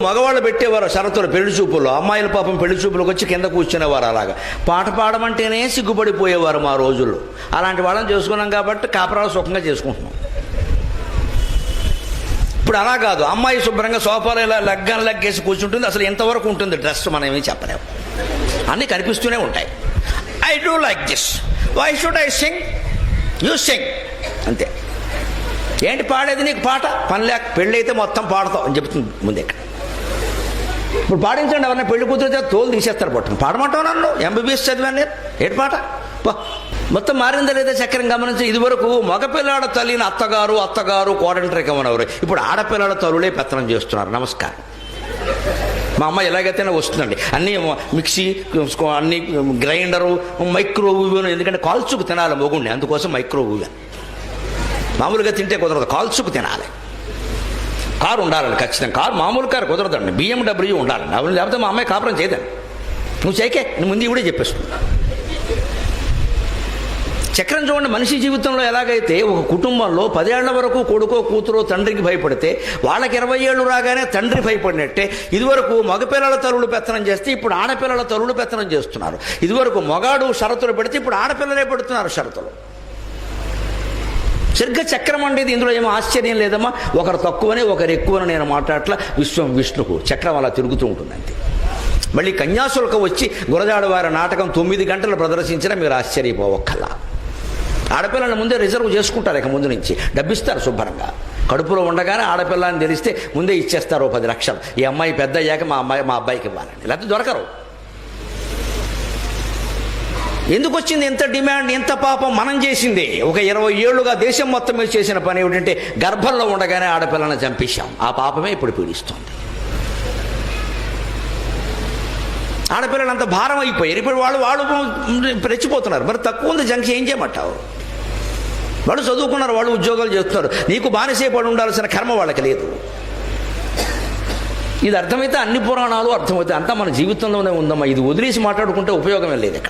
మగవాళ్ళు పెట్టేవారు షరతులు పెళ్లి చూపుల్లో, అమ్మాయిల పాపం పెళ్లి చూపులకు వచ్చి కింద కూర్చునేవారు. అలాగా పాట పాడమంటేనే సిగ్గుపడిపోయేవారు మా రోజుల్లో. అలాంటి వాళ్ళని చేసుకున్నాం కాబట్టి కాపురాలు సుఖంగా చేసుకుంటున్నాం. ఇప్పుడు అలా కాదు, అమ్మాయి శుభ్రంగా సోఫాలో ఇలా లగ్గాను లగ్గేసి కూర్చుంటుంది. అసలు ఎంతవరకు ఉంటుంది డ్రెస్ మనం ఏమీ చెప్పలేము, అన్నీ కనిపిస్తూనే ఉంటాయి. I do like this, why should I sing, you sing, అంతే. ఏంటి పాడేది నీకు పాట, పని లేక పెళ్ళి అయితే మొత్తం పాడతావు అని చెప్తుంది ముందే. ఇప్పుడు పాడించండి, ఎవరైనా పెళ్లి కూతురితే తోలు తీసేస్తారు పట్టుకుని. పాడమంటావు నన్ను, ఎంబీబీఎస్ చదివాను నేను, ఏంటి పాట మొత్తం మారిందా లేదా చక్రం గమనించి. ఇదివరకు మగపిల్లాడ తల్లిని అత్తగారు అత్తగారు కోడంటరికి ఇవ్వనవరు, ఇప్పుడు ఆడపిల్లాడ తల్లులే పెత్తనం చేస్తున్నారు. నమస్కారం. మా అమ్మాయి ఎలాగైతేనే వస్తుందండి, అన్నీ మిక్సీ, అన్ని గ్రైండరు, మైక్రోవేవ్. ఎందుకంటే కాల్చుకు తినాలి మొగుండి, అందుకోసం మైక్రోవేవ్. మామూలుగా తింటే కుదరదు, కాల్చుకు తినాలి. కారు ఉండాలండి ఖచ్చితంగా, కారు మామూలు కారు కుదరదండి, BMW ఉండాలండి. అవును, లేకపోతే మా అమ్మాయి కాపురం చేయదండి. నువ్వు చేయకే, నువ్వు ముందు ఇవిడే చెప్పేస్తుంది. చక్రం చూడండి, మనిషి జీవితంలో ఎలాగైతే ఒక కుటుంబంలో 10 ఏళ్ల వరకు కొడుకో కూతురో తండ్రికి భయపడితే వాళ్ళకి 20 ఏళ్ళు రాగానే తండ్రి భయపడినట్టే ఇదివరకు మగపిల్లల తల్లులు పెత్తనం చేస్తే ఇప్పుడు ఆడపిల్లల తల్లులు పెత్తనం చేస్తున్నారు. ఇదివరకు మగాడు షరతులు పెడితే ఇప్పుడు ఆడపిల్లలే పెడుతున్నారు షరతులు. సరిగ్గా చక్రం ఉండేది, ఇందులో ఏమో ఆశ్చర్యం లేదమ్మా. ఒకరు తక్కువని ఒకరు ఎక్కువని నేను మాట్లాడట్లా. విశ్వం విష్ణువు చక్రం అలా తిరుగుతూ ఉంటుంది అంతే. మళ్ళీ కన్యాశుల్కం వచ్చి గురజాడ వారి నాటకం 9 గంటలు ప్రదర్శించినా మీరు ఆశ్చర్యపోవక్కల్లా. ఆడపిల్లని ముందే రిజర్వ్ చేసుకుంటారు, ఇక ముందు నుంచి డబ్బిస్తారు శుభ్రంగా. కడుపులో ఉండగానే ఆడపిల్ల అని తెలిస్తే ముందే ఇచ్చేస్తారు 10 లక్షలు. ఈ అమ్మాయి పెద్ద అయ్యాక మా అబ్బాయికి ఇవ్వాలండి, లేకపోతే దొరకరు. ఎందుకు వచ్చింది ఎంత డిమాండ్, ఎంత పాపం మనం చేసింది. ఒక 20 ఏళ్లుగా దేశం మొత్తం మీద చేసిన పని ఏమిటంటే గర్భంలో ఉండగానే ఆడపిల్లని చంపేశాం. ఆ పాపమే ఇప్పుడు పీడిస్తుంది. ఆడపిల్లలు అంత భారం అయిపోయారు. ఇప్పుడు వాళ్ళు రెచ్చిపోతున్నారు. మరి తక్కువ ఉంది జంక్షన్, ఏం చేయమంటావు? వాళ్ళు చదువుకున్నారు, వాళ్ళు ఉద్యోగాలు చేస్తున్నారు. నీకు బానిసైపడి ఉండాల్సిన కర్మ వాళ్ళకి లేదు. ఇది అర్థమైతే అన్ని పురాణాలు అర్థమవుతాయి. అంతా మన జీవితంలోనే ఉందమ్మా. ఇది వదిలేసి మాట్లాడుకుంటే ఉపయోగమే లేదు.